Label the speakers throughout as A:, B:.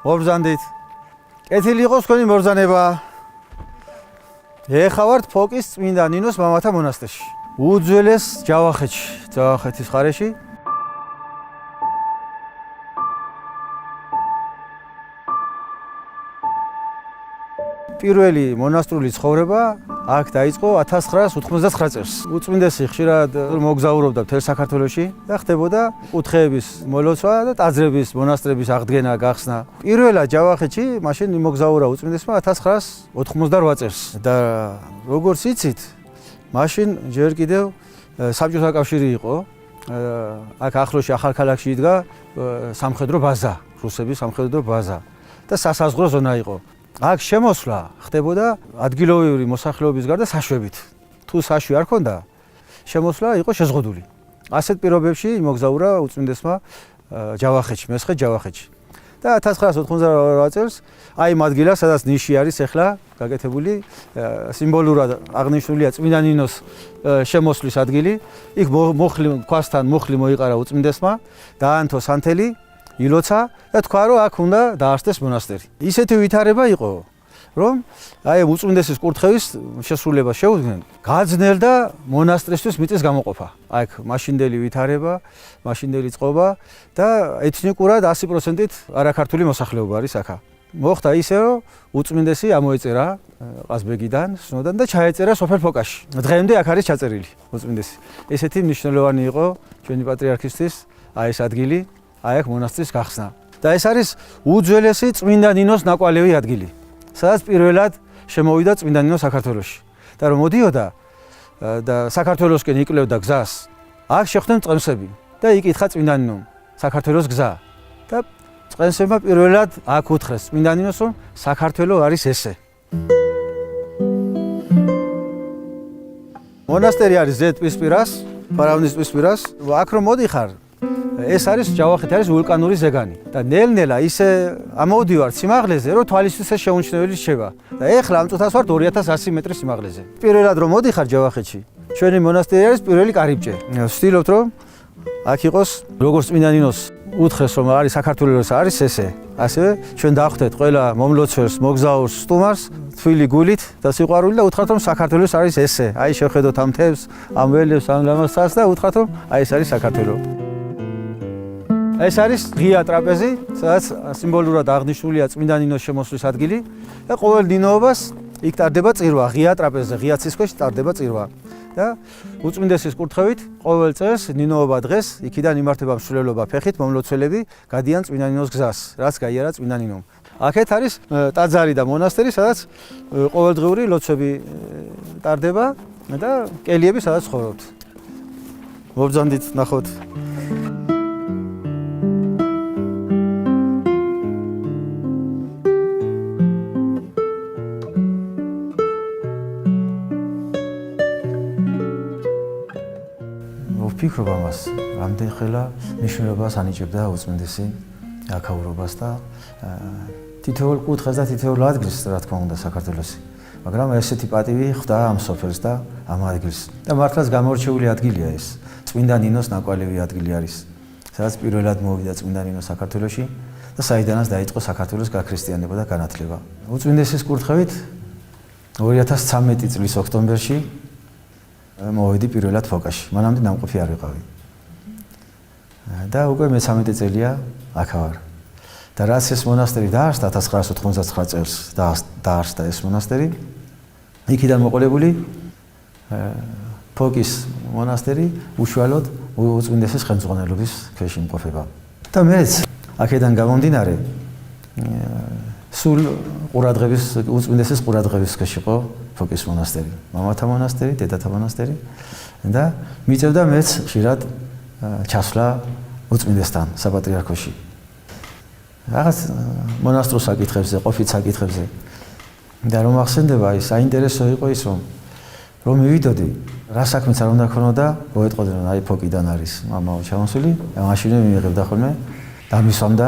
A: მობრძანდით. კეთილი იყოს თქვენი მობრძანება. ეხლა ვართ ფოკის წმინდა ნინოს მამათა მონასტერში. უძველეს ჯავახეთში, ჯავახეთის მხარეში. პირველი მონასტრული ცხოვრება აქ დაიწყო 1999 წელს. უწმინდესი ხშირად მოგზაურობდა მთელ საქართველოში და ხდებოდა კუთხეების მოლოცვა და ტაძრების, მონასტრების აღდგენა, გახსნა. პირველად ჯავახეთში მაშინ იმოგზაურა უწმინდესმა 1998 წელს და როგორც იცით, მაშინ ჯერ კიდევ საბჭოთა კავშირი იყო. აქ ახლოში ახალქალაქში იდგა სამხედრო ბაზა, რუსების სამხედრო ბაზა და სასაზღვრო ზონა იყო. აქ შემოსვლა ხდებოდა ადგილობრივი მოსახლეობის გარდა საშვებით. თუ საშვი არ ქონდა, შემოსვლა იყო შეზღუდული. ასეთ პირობებში იმოგზაურა უწმინდესმა ჯავახეთში, მესხეთ ჯავახეთში. და 1992 წელს აი იმ ადგილას, სადაც ნიში არის ახლა გაკეთებული, სიმბოლურად აღნიშნულია წმინდა ნინოს შემოსვლის ადგილი. იქ ქვასთან მუხლი მოიყარა უწმინდესმა, დაანთო სანთელი, ილოცა და თქვა, რომ აქ უნდა დაარსდეს მონასტერი. ისეთი ვითარება იყო, რომ აი უწმინდესის კურთხევის შესრულება შეუდგნენ. გაძნელდა მონასტრისთვის მიწის გამოყოფა. აქ მაშინდელი ვითარება, მაშინდელი წყობა და ეთნიკურად 100%-ით არაქართული მოსახლეობა არის აქ. მოხდა ისე, რომ უწმინდესი ამოეწერა ყაზბეგიდან, სნოდან და ჩაეწერა სოფელ ფოკაში. დღემდე აქ არის ჩაწერილი უწმინდესი. ესეთი მნიშვნელოვანი იყო ჩვენი პატრიარქისთვის აი ეს ადგილი. აი აქ მონასტრის გახსნა. და ეს არის უძველესი წმინდა ნინოს ნაკვალევი ადგილი, სადაც პირველად შემოვიდა წმინდა ნინო საქართველოში. და რომ მოდიოდა და საქართველოსკენ იკვლევდა გზას, აქ შეხვდნენ წყენსები და იკითხა წმინდა ნინომ საქართველოს გზა. და წყენსებმა პირველად აქ უთხრეს წმინდა ნინოს, რომ საქართველო არის ესე. მონასტერი არის ზედპისპირას, ფარავნის პისპირას. აქ რომ მოდიხარ, ეს არის ჯავახეთი, არის ვულკანური ზეგანი და ნელ-ნელა ისე ამოვდივარ სიმაღლეზე, რომ თვალისთვის ეს შეუმჩნეველი რჩება. და ეხლა ამ წუთას ვართ 2100 მეტრის სიმაღლეზე. პირველად რომ მოდიხარ ჯავახეთში, ჩვენი მონასტერი არის პირველი კარიბჭე. ვცდილობთ, რომ აქ იყოს როგორც წმინდა ნინოს უთხრეს, რომ არის საქართველოს არის ესე. ასევე ჩვენ დავხვდეთ ყველა მომლოცველს, მოგზაურს, სტუმარს თბილი გულით და სიყვარული და უთხრათ, რომ საქართველოს არის ესე. აი შევხედოთ ამ თევზს, ამ ველებს, ამ ლამაზს და უთხრათ, რომ აი ეს არის საქართველო. ეს არის ღია ტრაპეზი, სადაც სიმბოლურად აღნიშნულია წმინდა ნინოს შემოსვლის ადგილი და ყოველ ნინოობას იქ ტარდება წირვა, ღია ტრაპეზზე, ღია ცის ქვეშ ტარდება წირვა. და უწმინდესის კურთხევით ყოველ წელს ნინოობა დღეს იქიდან იმართება მსვლელობა ფეხით, მომლოცველები გადიან წმინდა ნინოს გზას, რაც გაიარა წმინდა ნინომ. აქეთ არის ტაძარი და მონასტერი, სადაც ყოველდღიური ლოცვები ტარდება და კელიები, სადაც ცხოვრობთ. მობრძანდით, ნახოთ. ვფიქრობ ამას, რამდენ ხელა მნიშვნელობას ანიჭებდა უწმინდესი აქაურობას და თითოეულ კუთხეს და თითოეულ ადგილს, რა თქმა უნდა, საქართველოსი. მაგრამ ესეთი პატივი ხვდა ამ სოფელს და ამ ადგილს. და მართლაც გამორჩეული ადგილია ეს. წმინდა ნინოს ნაკვალევი ადგილი არის, სადაც პირველად მოვიდა წმინდა ნინო საქართველოში და საიდანაც დაიწყო საქართველოს გაქრისტიანება და განათლება. უწმინდესის კურთხევით 2013 წლის ოქტომბერში მოვედი პირველად ფოკაში. მანამდე ნამყოფი არ ვიყავი. და უკვე მე-13 წელია აქ ვარ. და რაც ეს მონასტერი დაარსდა 1999 წელს დაარსდა ეს მონასტერი. იქიდან მოყოლებული ფოკის მონასტერი უშუალოდ უწმინდესის ხელმძღვანელობის ქვეშ იმყოფება. და მეც აქედან გამომდინარე სულ ყურადღების უწმინდესის ყურადღების ქვეშ იყო ფოკის მონასტერი, მამათა მონასტერი, დედათა მონასტერი და მიწევდა მეც ხშირად ჩასვლა უწმინდესთან საპატრიარქოში. რაღაც მონასტრო საკითხებზე, ყოფით საკითხებზე. და რომ ახსენდება ის საინტერესო იყო ის, რომ მივიდოდი, რა საქმეც არ უნდა ქონოდა, მოეტყოდნენ, რომ აი ფოკიდან არის მამაო ჩამოსული, მაშინვე მიიღებდა ხოლმე და მისვამდა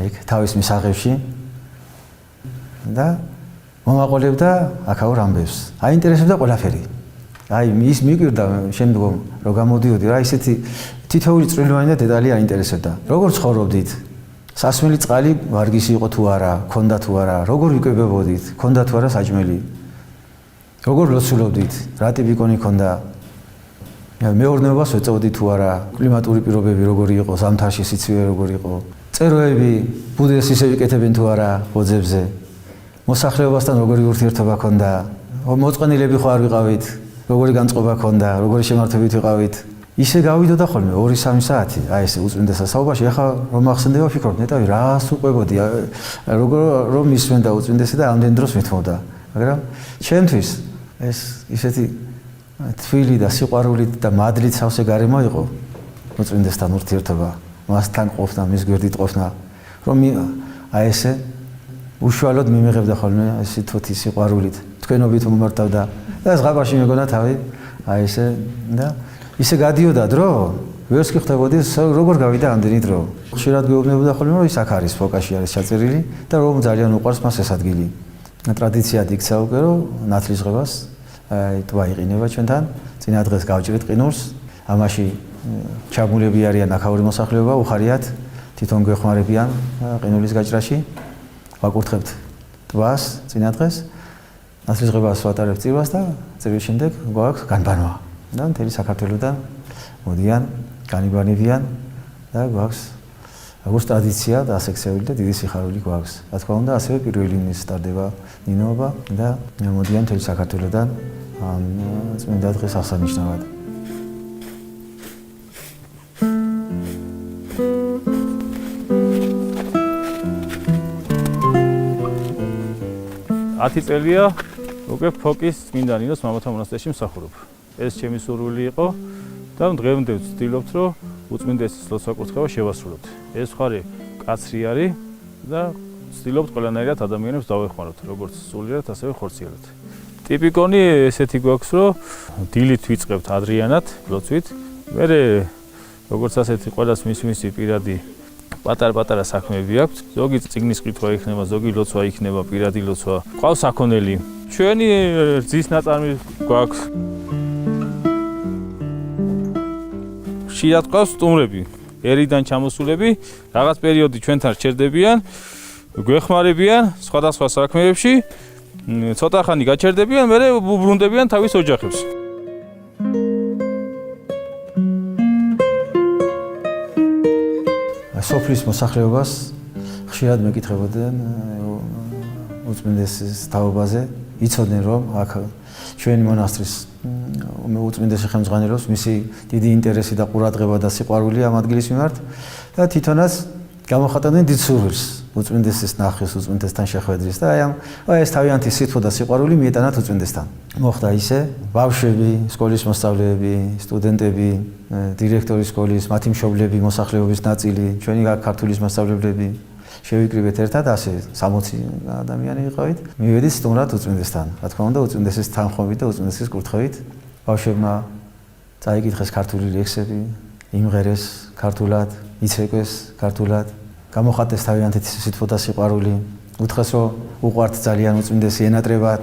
A: იქ თავის მისაღებში და მომაყოლებდა აქაურ ამბებს. აინტერესებდა ყველაფერი. აი ის მიგვირდა შემდგომ რომ გამოდიოდი რა ისეთი თითოეული წვრილოვანი და დეტალი აინტერესებდა. როგორ ცხოვრობდით? სასმელი წყალი ვარგისი იყო თუ არა, ქონდა თუ არა, როგორ ვიკვებებოდით, ქონდა თუ არა საჭმელი. როგორ ლოცულობდით, რა ტიპი კონი ქონდა. მეურნეობას ვეწოდით თუ არა, კლიმატური პირობები როგორი იყო, ზამთარში სიცივე როგორი იყო. წეროები, ბუდეს ისე ვიკეთებენ თუ არა ბოძებზე. მოსახლეობასთან როგორი ურთიერთობა ქონდა. მოწყენილები ხო არ ვიყავით, როგორი განწყობა ქონდა, როგორი შემართებით ვიყავით. ისე გავიდოდა ხოლმე 2-3 საათი, აი ესე უწმინდა სასაუბარში, ახლა რომ ახსენდება ვფიქრობ, ნეტავი რას უყვებოდი, როგორ რომ მისვენდა უწმინდესი და ამდენ დროს მithმობდა. მაგრამ ჩემთვის ეს ისეთი თვილი და სიყვარულით და მადლით სავსე გარემო იყო უწმინდესთან ურთიერთობა, მასთან ყოფნა, მის გვერდით ყოფნა, რომ აი ესე უშუალოდ მიმიღებდა ხოლმე ეს თვითი სიყვარულით, თქვენობით მომართავდა და ზღაპარში მეგონა თავი აი ესე და ისე გადიოდა დრო, ვერც კი ხვდებოდი როგორ გავიდა ამდენი დრო. ხშირად გვეუბნებოდა ხოლმე რომ ის აქ არის ფოკაში არის ჩაწერილი და რომ ძალიან უყვარს მას ეს ადგილი. ტრადიციად იქცა უკვე რომ ნათლისღებას ტბა იყინება ჩვენთან, წინა დღეს გავჭრით ყინულს, ამაში ჩაბმულები არიან აქაური მოსახლეობა, უხარიათ, თვითონ გვეხმარებიან ყინულის გაჭრაში. ვაკურთხებთ ტბას წინა დღეს, ნათლისღებას ვატარებთ წირვას და წირვის შემდეგ გვაქვს განბანვა. და მთელი საქართველოდან მოდიან, განიბანებიან და გვაქვს როგორც ტრადიცია და ასექციული და დიდი სიხარული გვაქვს. რა თქმა უნდა, ასევე პირველი ლინის სტარდება ნინოობა და მოდიან მთელი საქართველოდან ამ წმინდა დღეს აღსანიშნავად.
B: ათი წელია უკვე ფოკის წმინდა ნინოს მამათა მონასტერში მსახურობ. ეს ჩემი სურვილი იყო და დღემდე ვცდილობთ, რომ უწმინდესის ლოცვა-კურთხევა შევასრულოთ. ეს მხარე კაცრი არის და ვცდილობთ ყველანაირად ადამიანებს დავეხმაროთ, როგორც სულიერად, ასევე ხორციელად. ტიპიკონი ესეთი გვაქვს, რომ დილით ვიწყებთ ადრიანად, ლოცვით. მერე როგორც ასეთი ყველას მისი პირადი პატარ-პატარა საქმეები აქვს. ზოგი წიგნის ყიდვა იქნება, ზოგი ლოცვა იქნება, პირადი ლოცვა. ყავს საქონელი. ჩვენი რძის ნაწარმი გვაქვს. ხშირად ყავს სტუმრები, ერიდან ჩამოსულები, რაღაც პერიოდი ჩვენთან რჩერდებიან, გვეხმარებიან სხვადასხვა საქმეებში, ცოტა ხანი გაჩერდებიან, მერე უბრუნდებიან თავის ოჯახებს.
A: სოფლის მოსახლეობას ხშირად მეკითხებოდნენ უწმინდესის თაობაზე, იცოდნენ რომ აქ ჩვენი მონასტრის უწმინდესი ხელმძღვანელობს მისი დიდი ინტერესი და ყურადღება და სიყვარული ამ ადგილის მიმართ და თვითონაც გამოხატავდნენ დიდ სურვილს უწმინდესის ნახვის, უწმინდესთან შეხვედრის და აი ეს თავიანთი სითბო და სიყვარული მიეტანათ უწმინდესთან. მოხდა ისე, ბავშვები, სკოლის მოსწავლეები, სტუდენტები, დირექტორის სკოლის, მათი მშობლები, მოსახლეობის ნაწილი, ჩვენი ქართულის მასწავლებლები შევიკრიბეთ ერთად ასე 60 ადამიანი ვიყავით. მივედით სტუმრად უწმინდესთან. რა თქმა უნდა, უწმინდესის თანხმობით და უწმინდესის კურთხევით ბავშვებმა წაიკითხეს ქართული ლექსები, იმღერეს ქართულად, იცეკვეს ქართულად, გამოხატეს თავიანთი სითბო და სიყვარული, უთხრეს რომ უყვართ ძალიან უწმინდესი ენატრებად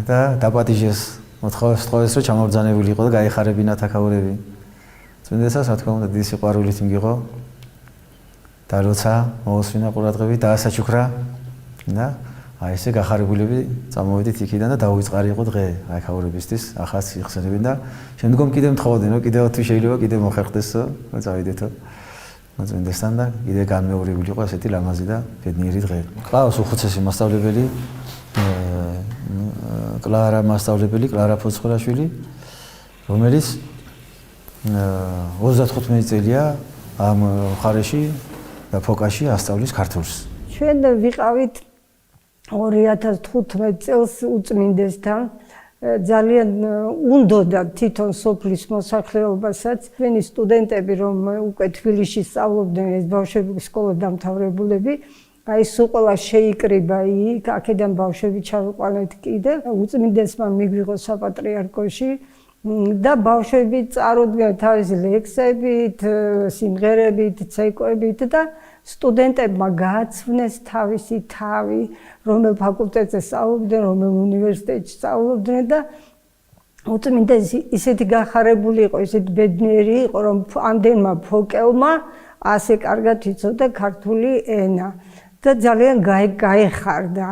A: და დაპატიჟეს, მოთხოვეს რომ ჩამობრძანებული იყო და გაეხარებინათ აქაურები. უწმინდესას რა თქმა უნდა დიდი სიყვარულით მიიღო და როცა მოусვინა ყურადღებით დაასაჩუქრა და აი ესე გახარებულები წამოვედით იქიდან და დაუვიწყარიყო დღე აქაურებისთვის, ახაც იხსენებენ და შემდგომ კიდევ მთხოვდნენ რომ კიდევ თუ შეიძლება კიდევ მოხერხდესო, წავიდეთო უწმინდესთან და კიდევ განმეორებული იყო ასეთი ლამაზი და ბედნიერი დღე. ყავს უხუცესი მასწავლებელი კლარა ფოცხოვაშვილი, რომელიც 35 წელია ამ მხარეში და ფოკაში ასწავლის ქართულს.
C: ჩვენ ვიყავით 2015 წელს უწმინდესთან, ძალიან უნდოდა თვითონ სოფლის მოსახლეობასაც. ჩვენი სტუდენტები რომ უკვე თბილისში სწავლობდნენ, ეს ბავშვები სკოლა დამთავრებულები, აი სულ ყველა შეიკრიბა იქ, აქედან ბავშვები ჩავიყვანეთ კიდე. უწმინდესმა მიგვიღო საპატრიარქოში და ბავშვები წარუდგნენ თავისი ლექსებით, სიმღერებით, ცეკვებით და სტუდენტებმა გააცვნეს თავისი თავი, რომელ ფაკულტეტზე სწავლობდნენ, რომელ უნივერსიტეტში სწავლობდნენ და უწმინდესი ისეთი გახარებული იყო, ისეთი ბედნიერი იყო, რომ ამდენმა ფოკელმა ასე კარგად იცოდა ქართული ენა და ძალიან გაეხარდა.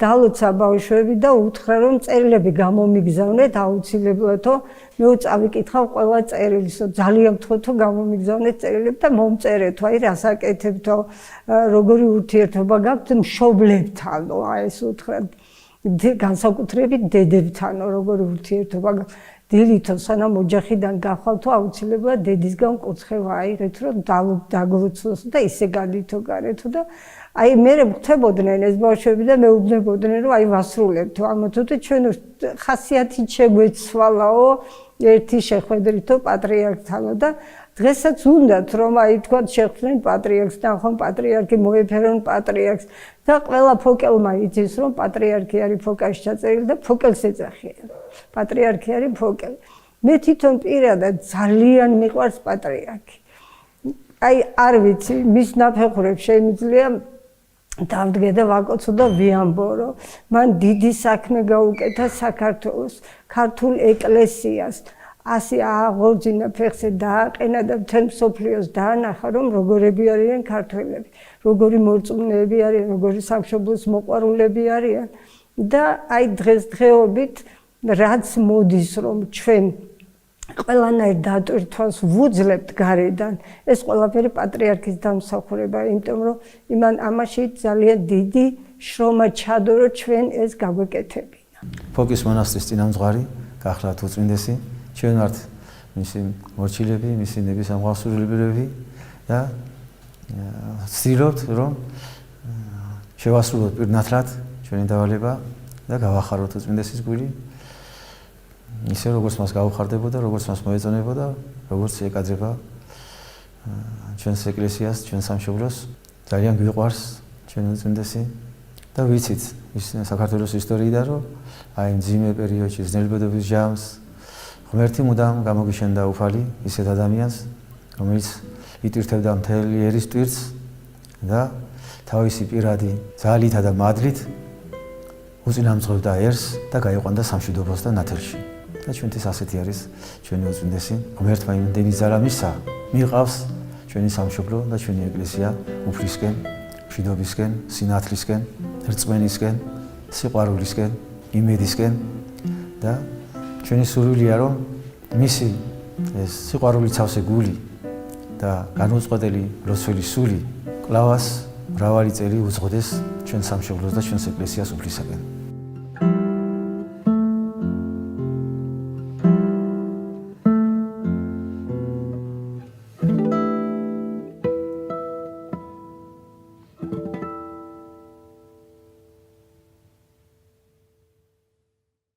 C: დალოცა ბავშვები და უთხრა რომ წერილები გამომიგზავნეთ აუცილებლადო მე წავიკითხავ ყველა წერილს ძალიან ვთქვათ გამომიგზავნეთ წერილები და მომწერეთო აი რას აკეთებთო როგორი ურთიერთობა გაქვთ მშობლებთანო აი ეს უთხრა განსაკუთრებით დედებთანო როგორი ურთიერთობა გაქვთ დილითო სანამ ოჯახიდან გახვალთო აუცილებლად დედისგან კუთხევა აიღეთ რომ დაგლოცოს და ისე გადითო გარეთო და აი მე ვხდებოდნენ ეს ბავშვები და მეუბნებოდნენ რომ აი ვასრულებთ ამათო და ჩვენ ხასიათით შეგვეცვალაო ერთი შეხვედრითო პატრიარქთანო და დღესაც უნდათ რომ აი თქვათ შეხვდნენ პატრიარქს და ხომ პატრიარქი მოეფერონ პატრიარქს და ყველა ფოკელმა იცის რომ პატრიარქი არის ფოკაში ჩაწერილი და ფოკელს ეძახიან პატრიარქი არის ფოკელი მე თვითონ პირადად ძალიან მიყვარს პატრიარქი აი არ ვიცი მის ნაფეხურებს შემიძლია დავდგე და ვაკოცო და ვიამბორო მან დიდი საქმე გაუკეთა საქართველოს ქართულ ეკლესიას ასე აღორძინა ფეხზე დააყენა და მთელ მსოფლიოს დაანახა რომ როგორები არიან ქართველები როგორი მორწმუნეები არიან როგორი სამშობლოს მოყვარულები არიან და აი დღესდღეობით რაც მოდის რომ ჩვენ ყველანაირ დატვირთვას ვუძლებთ გარედან ეს ყველაფერი პატრიარქის დამსახურებაა იმიტომ რომ იმან ამაში ძალიან დიდი შრომა ჩადო რომ ჩვენ ეს გაგვეკეთებინა
A: ფოკის მონასტრის წინამძღვარი გახლავთ უწმინდესი ჩვენ ვართ მისი მორჩილები მისი ნების ამღავსურებელები და ვცდილობთ რომ შევასრულოთ პირნათლად ჩვენი დავალება და გავახაროთ უწმინდესის გვილი ისე როგორც მას გაუხარდებოდა, როგორც მას მოეწონებოდა, როგორც ეკაძება ჩვენს ეკლესიას, ჩვენს სამშობლოს, ძალიან გვიყვარს ჩვენ უწმინდესი და ვიცით ის საქართველოს ისტორიიდან რომ აი მძიმე პერიოდში ძნელბედობის ჟამს ღმერთი მუდამ გამოგიშენდა უფალი ისეთ ადამიანს, რომელიც იტვირთებდა მთელი ერის ტვირთს და თავისი პირადი ძალითა და მადლით უწინამძღებდა ერს და გაიყვანდა სამშვიდობოს და ნათელში. და ჩვენთვის ასეთი არის ჩვენი უწმინდესი ღმერთმა იმდენი ძალა მისცა მიყავს ჩვენი სამშობლო და ჩვენი ეკლესია უფლისკენ მშვიდობისკენ სინათლისკენ რწმენისკენ სიყვარულისკენ იმედისკენ და ჩვენი სურვილია რომ მისი ეს სიყვარული ცავსე გული და განუწყვეტელი ლოცველი სული კლავას მრავალი წელი უძღოდეს ჩვენ სამშობლოს და ჩვენს ეკლესიას უფლისაკენ